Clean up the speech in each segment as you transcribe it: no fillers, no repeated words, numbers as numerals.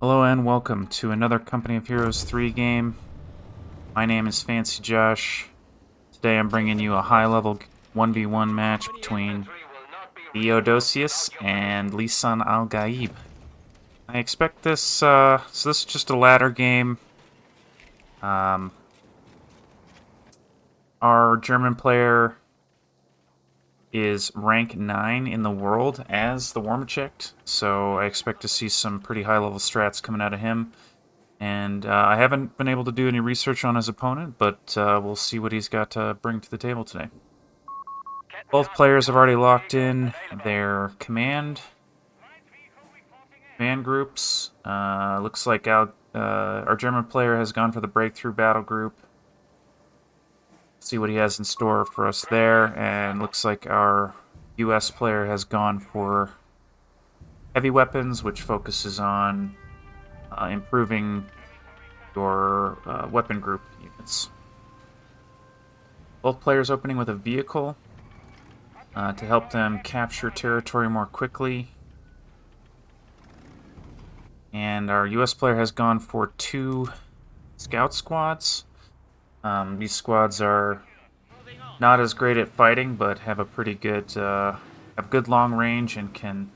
Hello and welcome to another Company of Heroes 3 game. My name is Fancy Josh. Today I'm bringing you a high-level 1v1 match between Theodosios and Lisan Al Gaib. I expect this, so this is just a ladder game. Our German player is rank 9 in the world as the Warmachek, so I expect to see some pretty high-level strats coming out of him. And I haven't been able to do any research on his opponent, but we'll see what he's got to bring to the table today. Both players have already locked in their command groups. Looks like our German player has gone for the breakthrough battle group. See what he has in store for us there, and looks like our US player has gone for heavy weapons, which focuses on improving your weapon group units. Both players opening with a vehicle to help them capture territory more quickly. And our US player has gone for 2 scout squads. These squads are not as great at fighting, but have a pretty good, have good long range and can.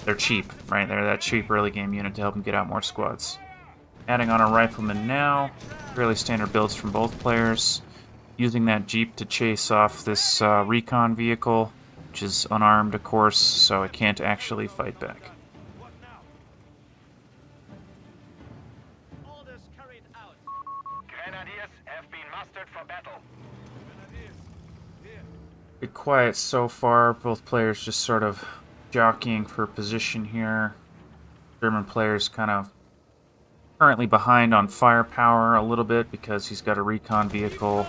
They're cheap, right? They're that cheap early game unit to help them get out more squads. Adding on a rifleman now. Fairly standard builds from both players. Using that Jeep to chase off this recon vehicle, which is unarmed, of course, so it can't actually fight back. Pretty quiet so far. Both players just sort of jockeying for position here. German player's kind of currently behind on firepower a little bit because he's got a recon vehicle.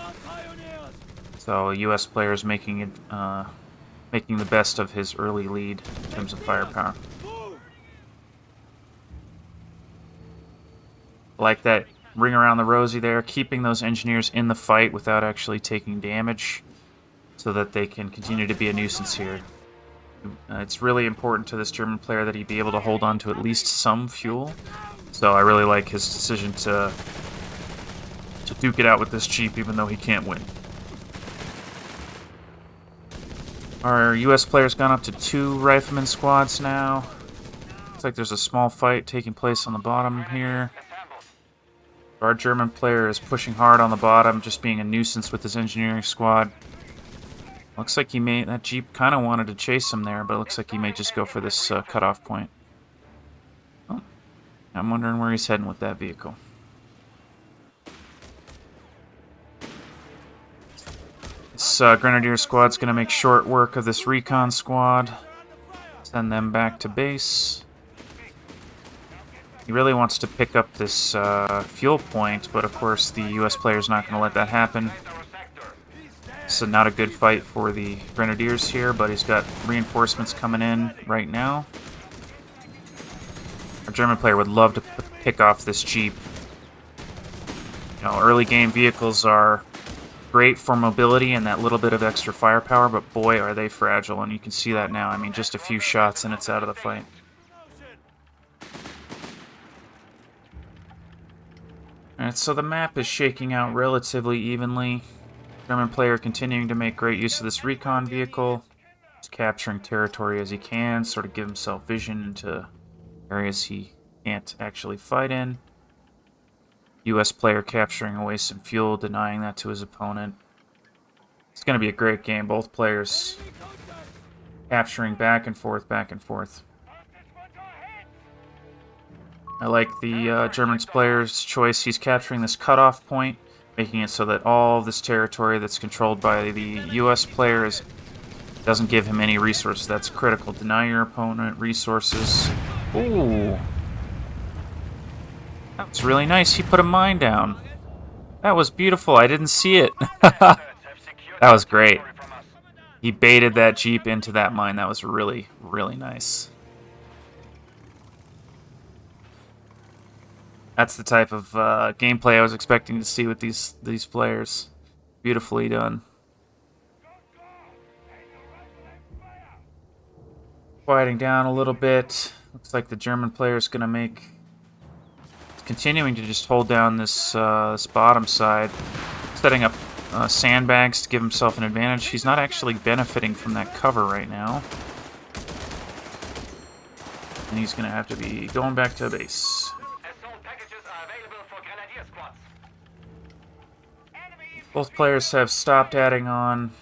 So US player is making the best of his early lead in terms of firepower. Like that ring around the rosy there, keeping those engineers in the fight without actually taking damage so that they can continue to be a nuisance here. It's really important to this German player that he be able to hold on to at least some fuel. So I really like his decision to duke it out with this Jeep even though he can't win. Our US player's gone up to 2 rifleman squads now. Looks like there's a small fight taking place on the bottom here. Our German player is pushing hard on the bottom, just being a nuisance with his engineering squad. Looks like that Jeep kind of wanted to chase him there, but it looks like he may just go for this cutoff point. Oh, I'm wondering where he's heading with that vehicle. This Grenadier squad's going to make short work of this recon squad. Send them back to base. He really wants to pick up this fuel point, but of course the US player's not going to let that happen. So not a good fight for the Grenadiers here, but he's got reinforcements coming in right now. Our German player would love to pick off this Jeep. You know, early game vehicles are great for mobility and that little bit of extra firepower, but boy, are they fragile, and you can see that now. I mean, just a few shots and it's out of the fight. Alright, so the map is shaking out relatively evenly. German player continuing to make great use of this recon vehicle. He's capturing territory as he can, sort of give himself vision into areas he can't actually fight in. US player capturing away some fuel, denying that to his opponent. It's going to be a great game. Both players capturing back and forth, back and forth. I like the German player's choice. He's capturing this cutoff point, making it so that all of this territory that's controlled by the US player doesn't give him any resources. That's critical. Deny your opponent resources. Ooh. That was really nice. He put a mine down. That was beautiful. I didn't see it. That was great. He baited that Jeep into that mine. That was really, really nice. That's the type of gameplay I was expecting to see with these players. Beautifully done. Quieting down a little bit. Looks like the German player is going to make... continuing to just hold down this, this bottom side, setting up sandbags to give himself an advantage. He's not actually benefiting from that cover right now. And he's going to have to be going back to base. Both players have stopped adding on...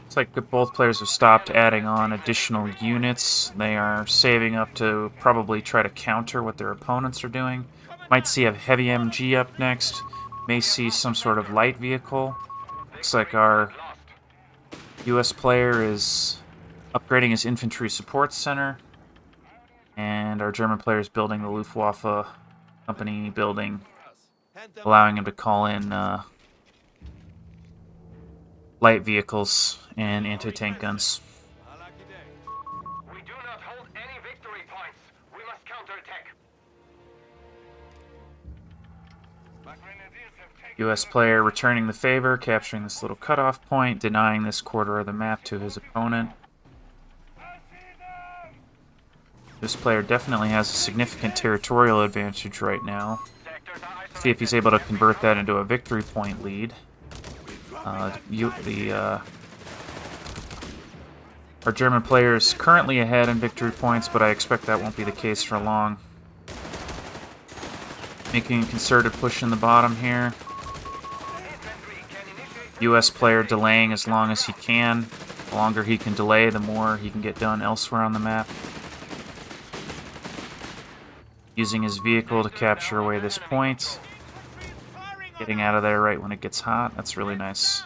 It's like both players have stopped adding on additional units. They are saving up to probably try to counter what their opponents are doing. Might see a heavy MG up next. May see some sort of light vehicle. Looks like our US player is upgrading his infantry support center. And our German player is building the Luftwaffe company building, allowing him to call in light vehicles and anti-tank guns. We do not hold any victory points. We must counterattack. US player returning the favor, capturing this little cutoff point, denying this quarter of the map to his opponent. This player definitely has a significant territorial advantage right now. See if he's able to convert that into a victory point lead. Our German player is currently ahead in victory points, but I expect that won't be the case for long. Making a concerted push in the bottom here. US player delaying as long as he can. The longer he can delay, the more he can get done elsewhere on the map. Using his vehicle to capture away this point. Getting out of there right when it gets hot. That's really nice.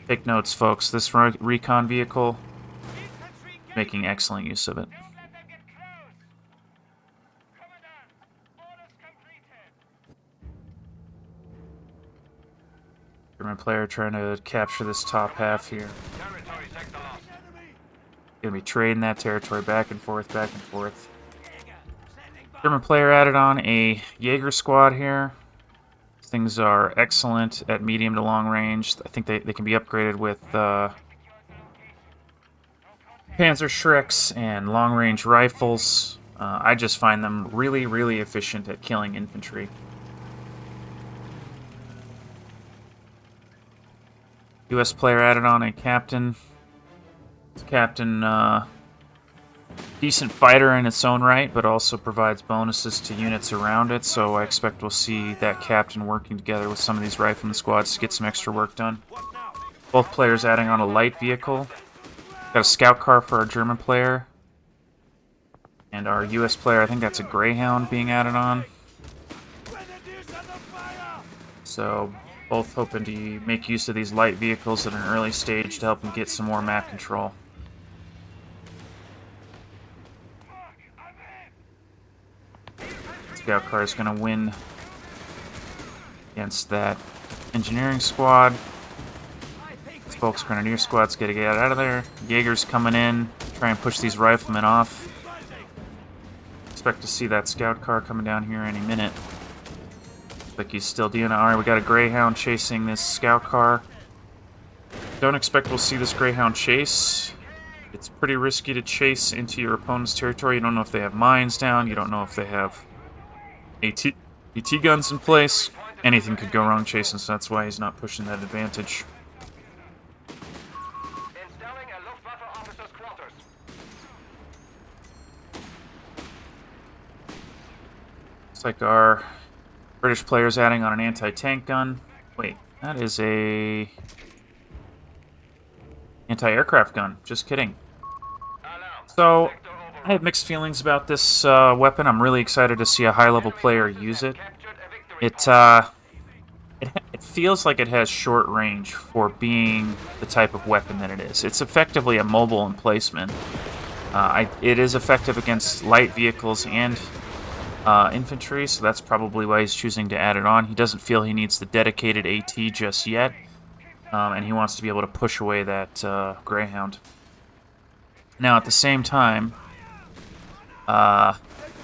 Take notes, folks. This recon vehicle, making excellent use of it. German player trying to capture this top half here. Gonna be trading that territory back and forth, back and forth. German player added on a Jaeger squad here. Things are excellent at medium to long range. I think they can be upgraded with Panzer Shreks and long-range rifles. I just find them really, really efficient at killing infantry. US player added on a captain. Captain, decent fighter in its own right, but also provides bonuses to units around it, so I expect we'll see that captain working together with some of these rifleman squads to get some extra work done. Both players adding on a light vehicle. Got a scout car for our German player. And our US player, I think that's a Greyhound being added on. So, both hoping to make use of these light vehicles at an early stage to help them get some more map control. Scout car is going to win against that engineering squad. This Volks Grenadier squad's got to get out of there. Jaeger's coming in, try and push these riflemen off. Expect to see that scout car coming down here any minute. Looks like he's still doing it. Alright, we got a Greyhound chasing this scout car. Don't expect we'll see this Greyhound chase. It's pretty risky to chase into your opponent's territory. You don't know if they have mines down. You don't know if they have AT guns in place. Anything could go wrong chasing, so that's why he's not pushing that advantage. Looks like our British player's adding on an anti-tank gun. Wait, that is a anti-aircraft gun. Just kidding. So, I have mixed feelings about this weapon. I'm really excited to see a high-level player use it. It feels like it has short range for being the type of weapon that it is. It's effectively a mobile emplacement. It is effective against light vehicles and infantry, so that's probably why he's choosing to add it on. He doesn't feel he needs the dedicated AT just yet, and he wants to be able to push away that Greyhound. Now, at the same time,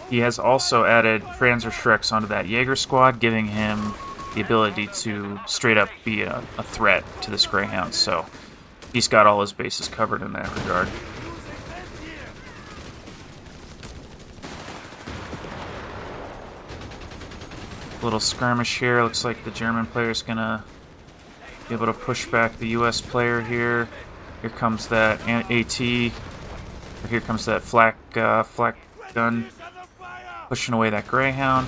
he has also added Panzer Shreks onto that Jaeger squad, giving him the ability to straight up be a threat to this Greyhound, so he's got all his bases covered in that regard. Little skirmish here. Looks like the German player's gonna be able to push back the U.S. player here. Here comes that AT. Or here comes that flak gun. Pushing away that Greyhound.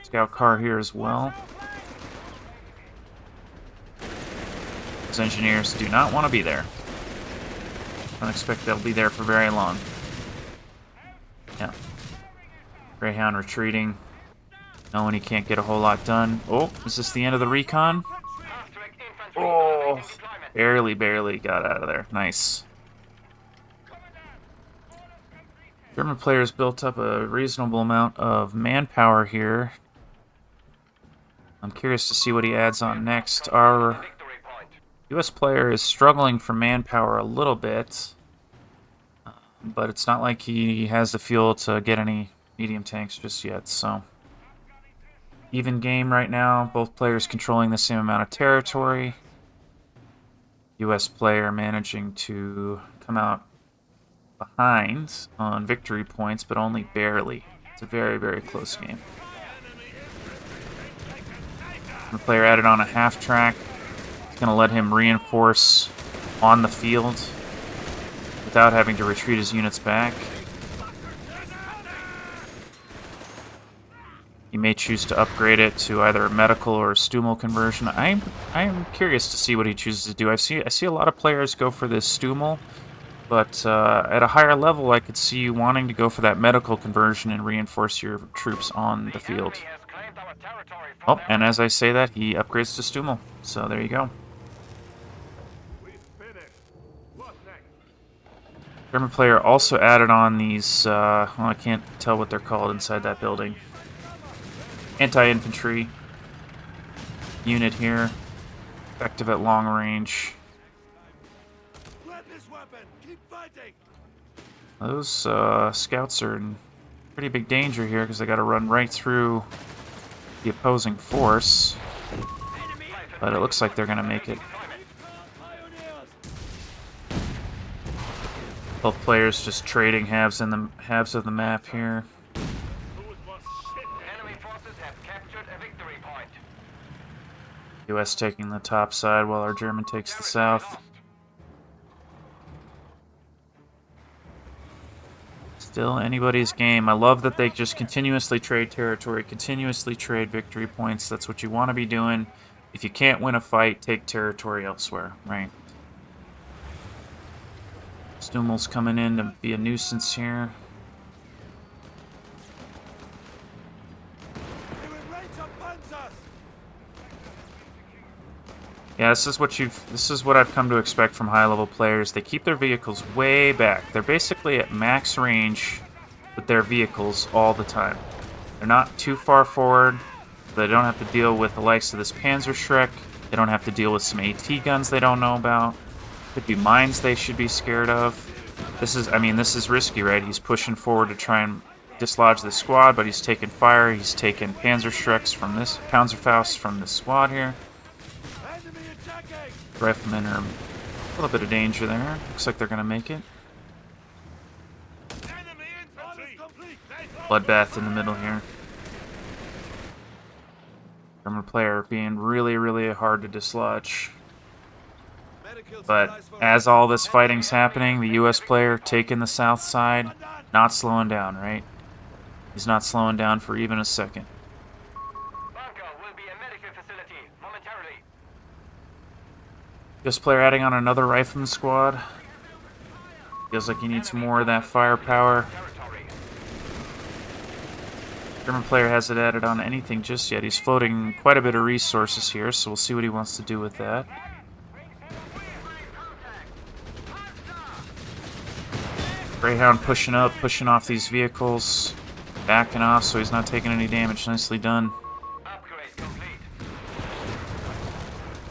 Scout car here as well. Those engineers do not want to be there. Don't expect they'll be there for very long. Yeah. Greyhound retreating. Knowing he can't get a whole lot done. Oh, is this the end of the recon? Oh, barely got out of there. Nice. German players built up a reasonable amount of manpower here. I'm curious to see what he adds on next. Our U.S. player is struggling for manpower a little bit, but it's not like he has the fuel to get any medium tanks just yet, so... Even game right now, both players controlling the same amount of territory. U.S. player managing to come out behind on victory points, but only barely. It's a very close game. The player added on a half track. It's going to let him reinforce on the field without having to retreat his units back. He may choose to upgrade it to either a medical or a Stummel conversion. I'm curious to see what he chooses to do. I see a lot of players go for this Stummel, but at a higher level, I could see you wanting to go for that medical conversion and reinforce your troops on the field. Oh, and as I say that, he upgrades to Stummel. So there you go. German player also added on these, well, I can't tell what they're called inside that building. Anti-infantry unit here, effective at long range. Those scouts are in pretty big danger here because they got to run right through the opposing force, but it looks like they're going to make it. Both players just trading halves of the map here. US taking the top side while our German takes the south. Still anybody's game. I love that they just continuously trade territory, continuously trade victory points. That's what you want to be doing. If you can't win a fight, take territory elsewhere, right? Stummel's coming in to be a nuisance here. Yeah, this is what I've come to expect from high-level players. They keep their vehicles way back. They're basically at max range with their vehicles all the time. They're not too far forward. They don't have to deal with the likes of this Panzerschreck. They don't have to deal with some AT guns they don't know about. Could be mines they should be scared of. This is risky, right? He's pushing forward to try and dislodge this squad, but he's taking fire. He's taking Panzerschrecks from this, Panzerfausts from this squad here. Riflemen are in a little bit of danger there. Looks like they're going to make it. Bloodbath in the middle here. German player being really hard to dislodge. But as all this fighting's happening, the US player taking the south side, not slowing down, right? He's not slowing down for even a second. US player adding on another rifleman squad. Feels like he needs more of that firepower. German player hasn't added on anything just yet. He's floating quite a bit of resources here, so we'll see what he wants to do with that. Greyhound pushing up, pushing off these vehicles, backing off so he's not taking any damage. Nicely done.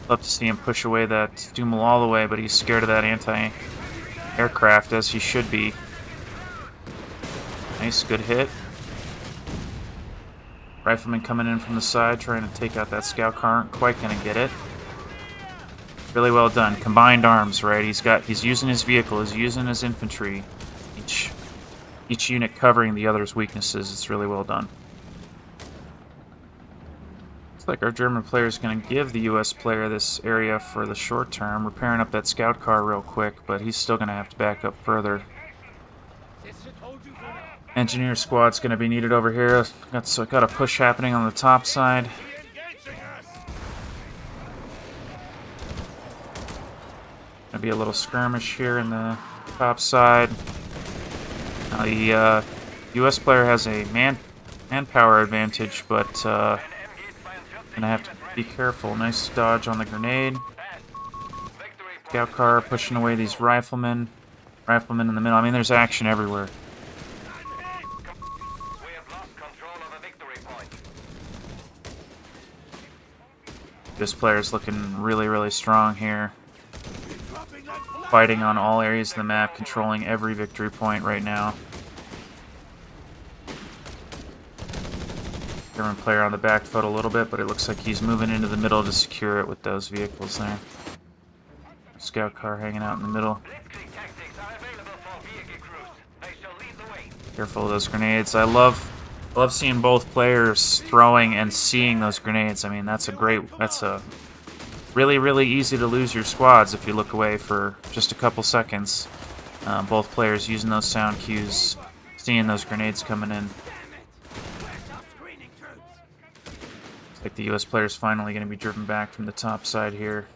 Love to see him push away that Stummel all the way, but he's scared of that anti-aircraft, as he should be. Nice, good hit. Rifleman coming in from the side, trying to take out that scout car. Aren't quite going to get it. Really well done. Combined arms, right? He's using his vehicle, he's using his infantry. Each unit covering the other's weaknesses. It's really well done. Looks like our German player is going to give the U.S. player this area for the short term, repairing up that scout car real quick, but he's still going to have to back up further. Engineer squad's going to be needed over here. Got a push happening on the top side. Gonna be a little skirmish here in the top side. Now the U.S. player has a manpower advantage, but gonna have to be careful. Nice dodge on the grenade. Scout car pushing away these riflemen. Riflemen in the middle. I mean, there's action everywhere. This player's looking really, really strong here. Fighting on all areas of the map, controlling every victory point right now. German player on the back foot a little bit, but it looks like he's moving into the middle to secure it with those vehicles there. Scout car hanging out in the middle. Careful of those grenades. I love seeing both players throwing and seeing those grenades. I mean, that's a really, really easy to lose your squads if you look away for just a couple seconds. Both players using those sound cues, seeing those grenades coming in. Looks like the U.S. player's finally going to be driven back from the top side here.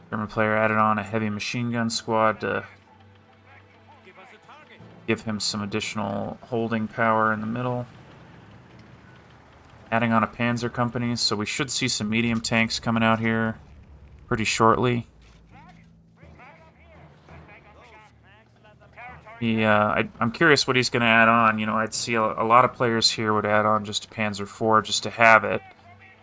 German player added on a heavy machine gun squad to give him some additional holding power in the middle. Adding on a panzer company, so we should see some medium tanks coming out here pretty shortly. I'm curious what he's going to add on. You know, I'd see a lot of players here would add on just a Panzer IV just to have it.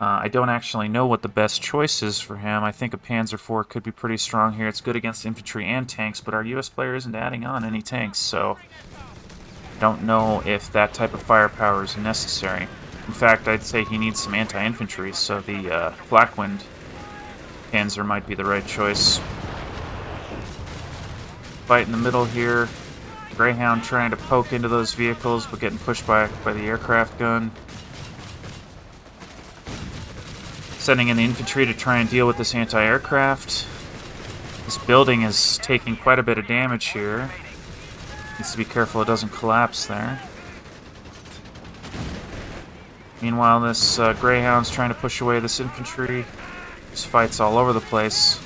I don't actually know what the best choice is for him. I think a Panzer IV could be pretty strong here. It's good against infantry and tanks, but our U.S. player isn't adding on any tanks, so I don't know if that type of firepower is necessary. In fact, I'd say he needs some anti-infantry, so the Blackwind Panzer might be the right choice. Fight in the middle here. Greyhound trying to poke into those vehicles, but getting pushed back by the aircraft gun. Sending in the infantry to try and deal with this anti-aircraft. This building is taking quite a bit of damage here. Needs to be careful it doesn't collapse there. Meanwhile, this Greyhound's trying to push away this infantry. This fight's all over the place.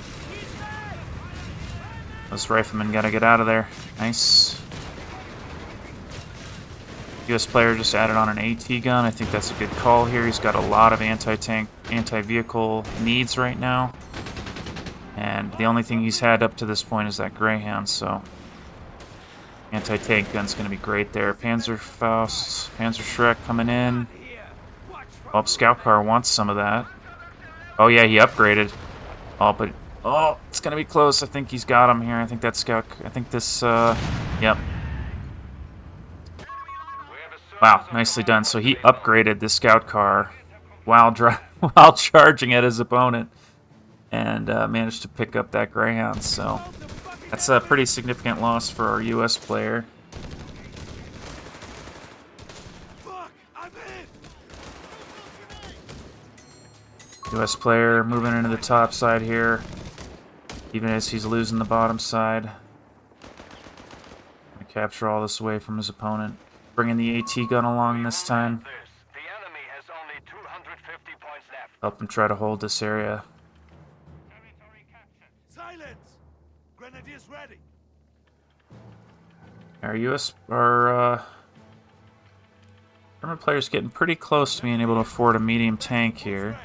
Those riflemen gotta get out of there. Nice. U.S. player just added on an AT gun. I think that's a good call here. He's got a lot of anti-tank, anti-vehicle needs right now. And the only thing he's had up to this point is that Greyhound, so anti-tank gun's going to be great there. Panzerfaust, Panzer Shrek coming in. Oh, Scout Car wants some of that. Oh yeah, he upgraded. Oh, but oh, it's going to be close. I think he's got him here. I think that Scout, I think this, yep. Wow, nicely done. So he upgraded the Scout Car while charging at his opponent and managed to pick up that Greyhound. So that's a pretty significant loss for our U.S. player. U.S. player moving into the top side here, even as he's losing the bottom side. Gonna capture all this away from his opponent. Bringing the AT gun along this time. Help him try to hold this area. Silence! Grenadiers ready. Our German player's getting pretty close to being able to afford a medium tank here.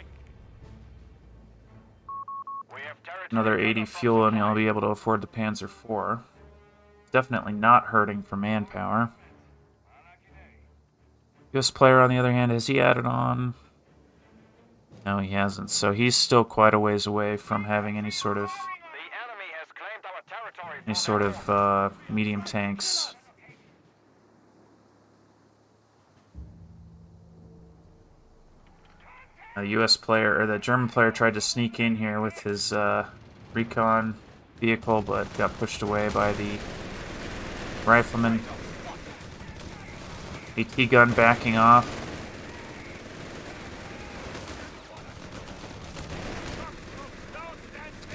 Another 80 fuel and he'll be able to afford the Panzer IV. Definitely not hurting for manpower. US player, on the other hand, has he added on? No, he hasn't. So he's still quite a ways away from having any sort of medium tanks. A US player, or the German player, tried to sneak in here with his recon vehicle, but got pushed away by the rifleman. AT gun backing off.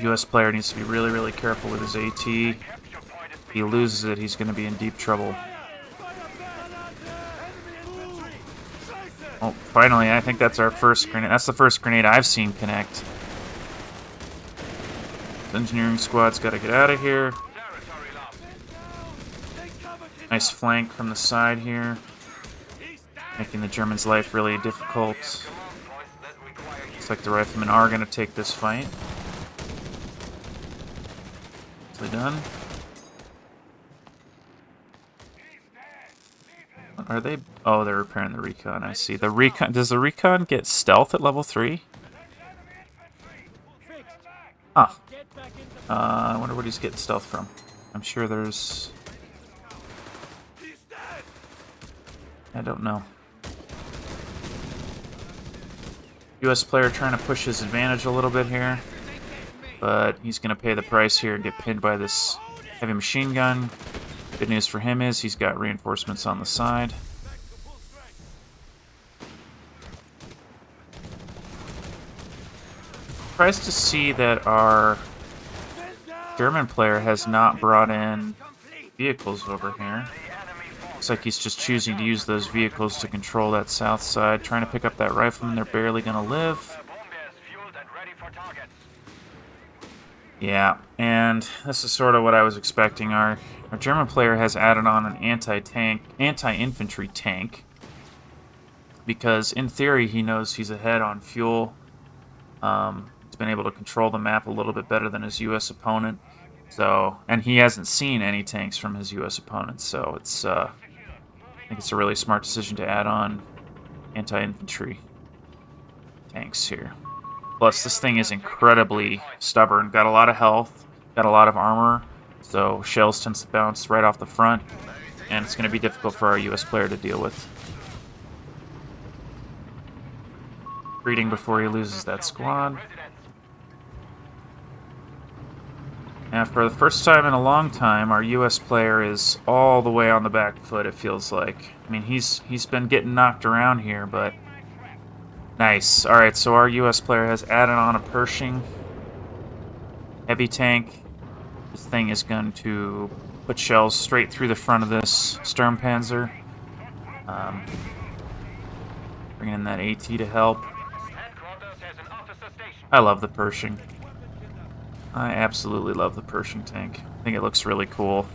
US player needs to be really, really careful with his AT. If he loses it, he's going to be in deep trouble. Oh, finally, I think that's our first grenade. That's the first grenade I've seen connect. The engineering squad's got to get out of here. Nice flank from the side here, making the Germans' life really difficult. Looks like the riflemen are going to take this fight. Nicely done. Are they? Oh, they're repairing the recon. I see. The recon. Does the recon get stealth at level 3? Huh. I wonder what he's getting stealth from. I'm sure there's... I don't know. US player trying to push his advantage a little bit here, but he's going to pay the price here and get pinned by this heavy machine gun. Good news for him is he's got reinforcements on the side. Surprised to see that our German player has not brought in vehicles over here. Looks like he's just choosing to use those vehicles to control that south side. Trying to pick up that rifleman. They're barely going to live. Yeah, and this is sort of what I was expecting. Our German player has added on an anti-infantry tank. Because in theory, he knows he's ahead on fuel. He's been able to control the map a little bit better than his U.S. opponent. So, and he hasn't seen any tanks from his U.S. opponent. So it's, I think it's a really smart decision to add on anti-infantry tanks here. Plus, this thing is incredibly stubborn. Got a lot of health, got a lot of armor, so shells tends to bounce right off the front, and it's going to be difficult for our U.S. player to deal with. Reading before he loses that squad. Now, for the first time in a long time, our U.S. player is all the way on the back foot, it feels like. I mean, he's been getting knocked around here, but... Nice. Alright, so our U.S. player has added on a Pershing heavy tank. This thing is going to put shells straight through the front of this Sturmpanzer. Bringing in that AT to help. I love the Pershing. I absolutely love the Pershing tank. I think it looks really cool.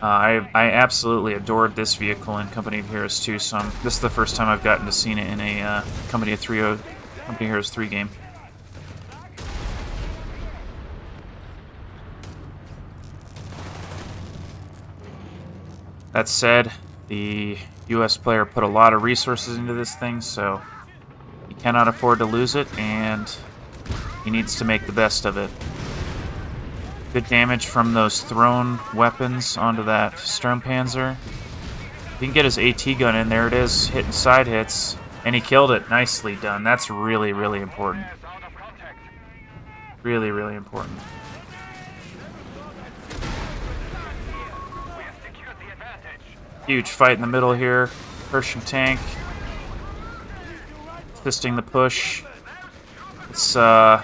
I absolutely adored this vehicle in Company of Heroes 2, so this is the first time I've gotten to see it in a Company of Heroes 3 game. That said, the US player put a lot of resources into this thing, so he cannot afford to lose it, and he needs to make the best of it. Good damage from those thrown weapons onto that Sturmpanzer. He can get his AT gun in. There it is, hitting side hits. And he killed it. Nicely done. That's really, really important. Really, really important. Huge fight in the middle here. Pershing tank. Assisting the push. It's, it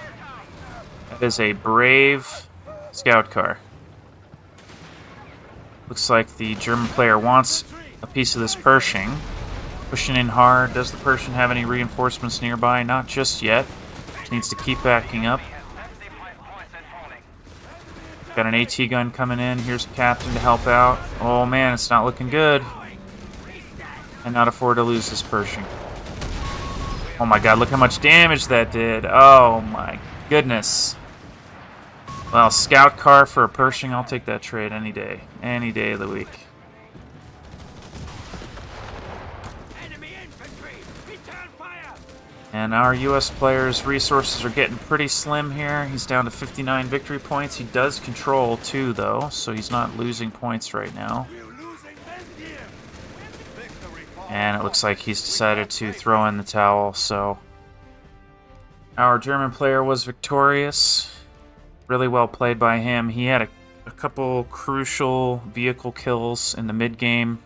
is a brave scout car. Looks like the German player wants a piece of this Pershing. Pushing in hard. Does the Pershing have any reinforcements nearby? Not just yet. Just needs to keep backing up. Got an AT gun coming in. Here's a captain to help out. Oh man, it's not looking good. Cannot afford to lose this Pershing. Oh my god, look how much damage that did. Oh my goodness. Well, scout car for a Pershing, I'll take that trade any day. Any day of the week. And our US player's resources are getting pretty slim here. He's down to 59 victory points. He does control 2, though, so he's not losing points right now. And it looks like he's decided to throw in the towel, so... Our German player was victorious. Really well played by him. He had a couple crucial vehicle kills in the mid-game.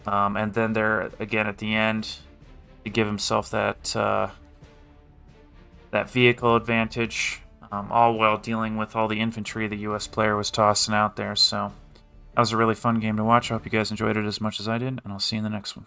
And then there, again, at the end, to give himself that that vehicle advantage, all while dealing with all the infantry the U.S. player was tossing out there. So that was a really fun game to watch. I hope you guys enjoyed it as much as I did, and I'll see you in the next one.